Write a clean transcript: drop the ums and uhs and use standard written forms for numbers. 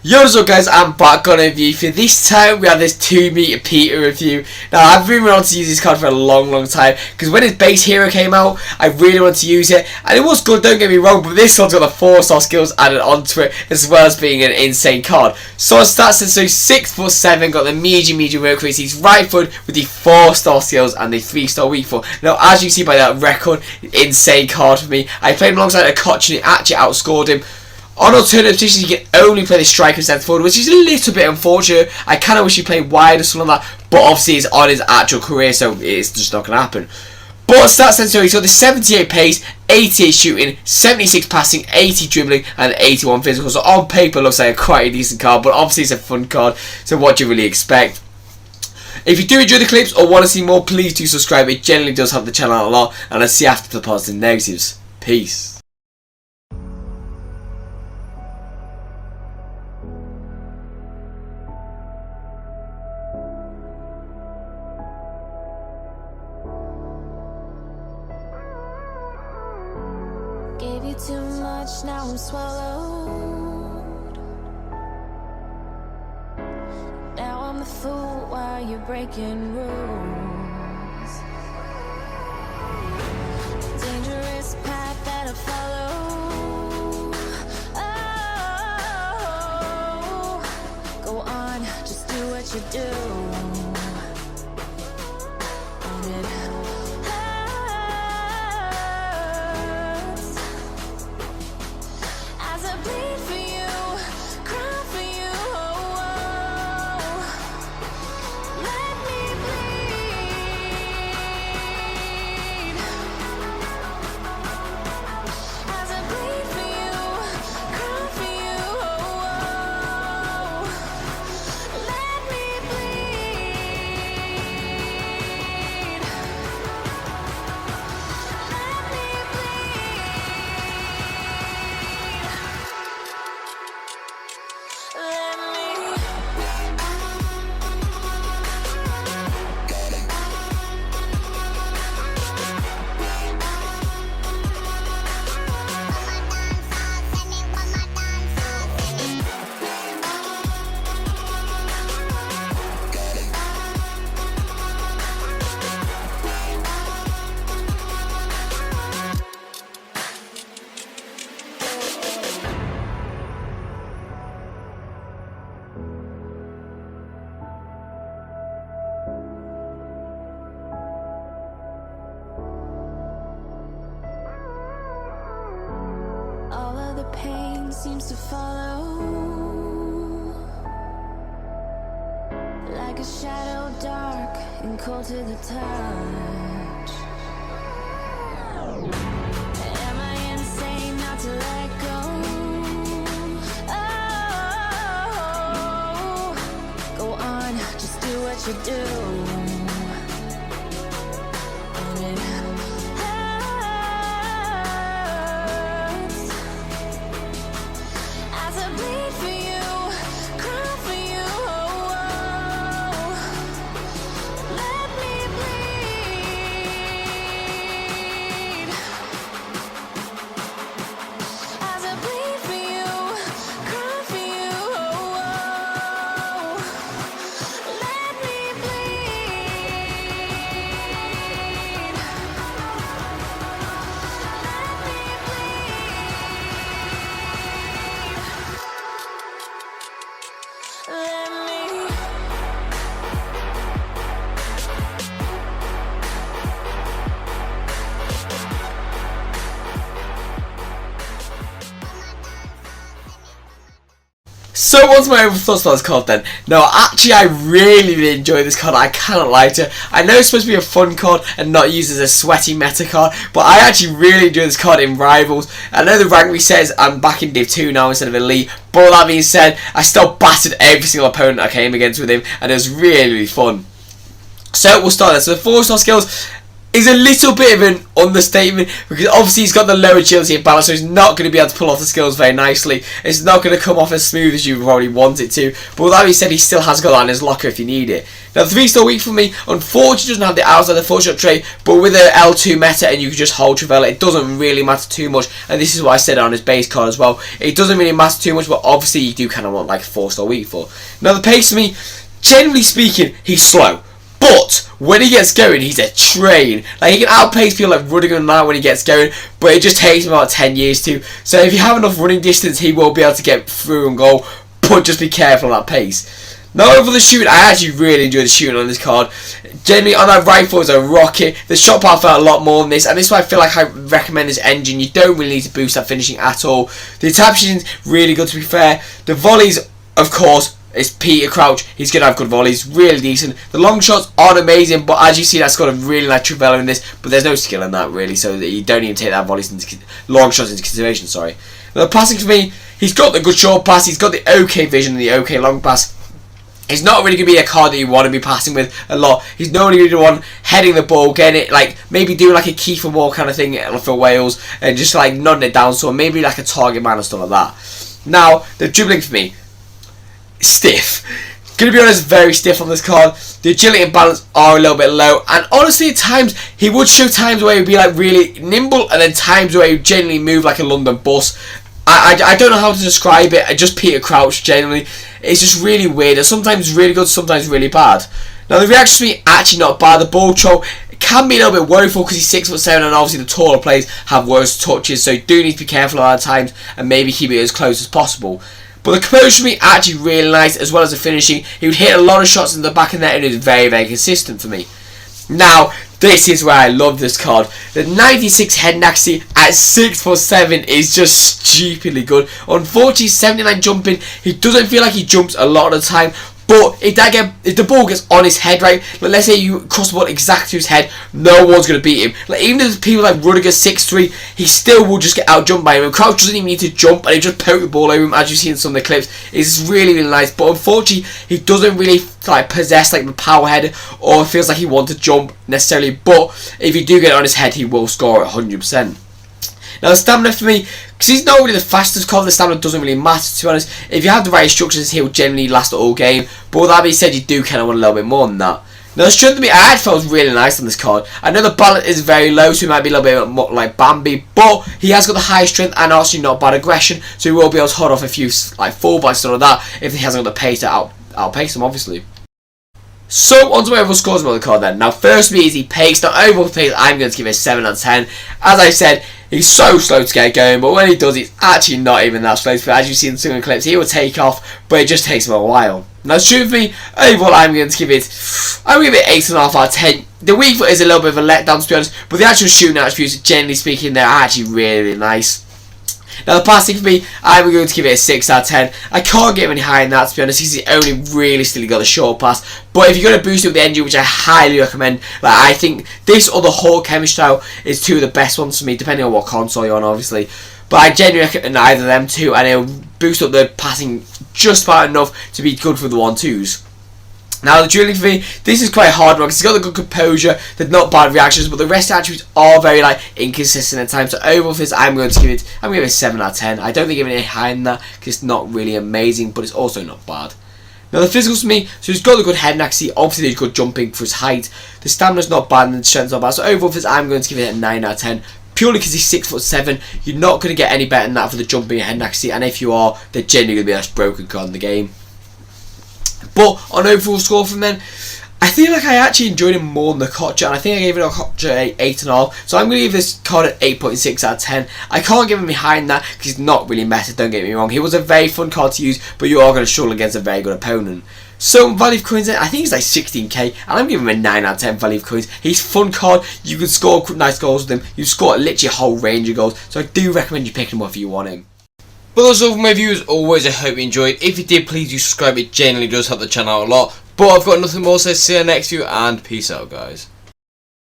Yo, what's up guys, I'm back on a review. For this time we have this 2 meter Peter review. Now I've really wanted to use this card for a long time because when his base hero came out I really wanted to use it and it was good, don't get me wrong, but this one's got the 4-star skills added onto it as well as being an insane card. So on stats, so 6'7", got the medium work rate. He's right footed with the 4-star skills and the 3-star weak foot. Now as you see by that record, insane card for me. I played him alongside a Koch and it actually outscored him. On alternative positions, you can only play the striker instead forward, which is a little bit unfortunate. I kind of wish he played wide or something like that, but obviously it's on his actual career, so it's just not going to happen. But stats then, so he's got the 78 pace, 88 shooting, 76 passing, 80 dribbling, and 81 physical. So on paper, looks like quite a decent card, but obviously it's a fun card, so what do you really expect? If you do enjoy the clips or want to see more, please do subscribe. It generally does help the channel out a lot, and I'll see you after the positives and negatives. Peace. Gave you too much, now I'm swallowed. Now I'm the fool while you're breaking rules. Dangerous path that I follow. Oh, go on, just do what you do. And it bleed for you, cry for you, let me bleed. As I bleed for you, cry for you, let me bleed. Let me bleed. All of the pain seems to follow, like a shadow dark and cold to the touch. Am I insane not to let go? Oh, go on, just do what you do. And it as I bleed for you, cry for you, let me bleed. As I bleed for you, cry for you, let me bleed. Let me So what's my overall thoughts about this card then? No, actually I really enjoy this card. I cannot lie to it. I know it's supposed to be a fun card and not used as a sweaty meta card, but I actually really enjoy this card in Rivals. I know the rank resets, I'm back in Div 2 now instead of Elite, but that being said, I still battered every single opponent I came against with him and it was really fun. So we'll start there. So the 4-star skills, is a little bit of an understatement, because obviously he's got the low agility and balance, so he's not going to be able to pull off the skills very nicely. It's not going to come off as smooth as you probably want it to, but with that being said, he still has got that in his locker if you need it. Now, the 3-star weak for me, unfortunately doesn't have the outside the full shot trait, but with the L2 meta and you can just hold Travella, it doesn't really matter too much, and this is what I said on his base card as well. It doesn't really matter too much, but obviously you do kind of want like a 4-star weak for. Now, the pace for me, generally speaking, he's slow. But when he gets going, he's a train. Like, he can outpace people like Rudiger and that when he gets going, but it just takes him about 10 years to. So if you have enough running distance, he will be able to get through and go, but just be careful on that pace. Now, over the shooting, I actually really enjoy the shooting on this card. Generally, on that rifle is a rocket. The shot power felt a lot more than this, and this is why I feel like I recommend this engine. You don't really need to boost that finishing at all. The attack is really good, to be fair. The volleys, of course, it's Peter Crouch. He's going to have good volleys, really decent. The long shots aren't amazing, but as you see, that's got a really nice Travella in this, but there's no skill in that, really, so that you don't even take that long shots into consideration, sorry. Now, the passing for me, he's got the good short pass, he's got the okay vision and the okay long pass. He's not really going to be a card that you want to be passing with a lot. He's not really the one heading the ball, getting it, like, maybe doing like a Kiefer Moore kind of thing for Wales, and just like nodding it down, so maybe like a target man and stuff like that. Now, the dribbling for me, stiff. Gonna be honest, very stiff on this card. The agility and balance are a little bit low, and honestly at times he would show times where he'd be like really nimble, and then times where he'd generally move like a London bus. I don't know how to describe it. I just Peter Crouch generally. It's just really weird. It's sometimes really good, sometimes really bad. Now the reaction to me actually not bad. The ball control can be a little bit worryful because he's 6'7", and obviously the taller players have worse touches, so you do need to be careful at times and maybe keep it as close as possible. But the composure for me actually really nice, as well as the finishing. He would hit a lot of shots in the back of the net, and it was very, very consistent for me. Now, this is where I love this card. The 96 head accuracy at 6'7" is just stupidly good. Unfortunately, 79 jumping. He doesn't feel like he jumps a lot of the time. But if the ball gets on his head, right, like let's say you cross the ball exactly to his head, no one's going to beat him. Like, even if people like Rudiger 6'3", he still will just get out jumped by him. And Crouch doesn't even need to jump, and he just poke the ball over him, as you see in some of the clips. It's really, really nice. But unfortunately, he doesn't really like possess like the power head, or feels like he wants to jump necessarily. But if you do get it on his head, he will score at 100%. Now, the stamina for me, because he's not really the fastest card, the stamina doesn't really matter, to be honest. If you have the right instructions, he'll generally last the whole game. But with that being said, you do kind of want a little bit more than that. Now, the strength for me, I actually felt really nice on this card. I know the balance is very low, so he might be a little bit more like Bambi, but he has got the high strength and also not bad aggression, so he will be able to hold off a few like fullbacks and all that if he hasn't got the pace to outpace them, obviously. So, on to my overall scores about the card then. Now, first for me is he pace. Now, overall pace, I'm going to give it a 7 out of 10. As I said, he's so slow to get going, but when he does, it's actually not even that slow. But as you see in some of the clips, he will take off, but it just takes him a while. Now, true for me, overall, I'm going to give it 8.5 out of 10. The weak foot is a little bit of a letdown, to be honest, but the actual shooting attributes, generally speaking, they're actually really, really nice. Now, the passing for me, I'm going to give it a 6 out of 10. I can't get any higher than that, to be honest. He's the only really still got the short pass. But if you're going to boost it with the engine, which I highly recommend, like I think this or the Hulk chemistry style is two of the best ones for me, depending on what console you're on, obviously. But I genuinely recommend either of them two, and it'll boost up the passing just about enough to be good for the 1-2s. Now, the drilling for me, this is quite hard because he's got the good composure, the not bad reactions, but the rest attributes are very like inconsistent at times. So overall for this, I'm going to give it a 7 out of 10. I don't think it's any higher than that because it's not really amazing, but it's also not bad. Now, the physicals for me, so he's got the good head and accuracy, obviously he's good jumping for his height. The stamina's not bad and the strength's not bad. So overall for this, I'm going to give it a 9 out of 10. Purely because he's 6'7", you're not going to get any better than that for the jumping and head and accuracy, and if you are, they're generally going to be the most broken card in the game. But on overall score from then, I feel like I actually enjoyed him more than the Kocha, and I think I gave it a Kocha 8.5. So I'm going to give this card an 8.6 out of 10. I can't give him higher than that because he's not really meta, don't get me wrong. He was a very fun card to use, but you are going to struggle against a very good opponent. So value of coins, I think he's like 16k, and I'm giving him a 9 out of 10 value of coins. He's a fun card, you can score nice goals with him, you score literally a whole range of goals, so I do recommend you picking him up if you want him. But that's all for my views. Always, I hope you enjoyed. If you did, please do subscribe. It generally does help the channel out a lot. But I've got nothing more, so see you next video, and peace out, guys.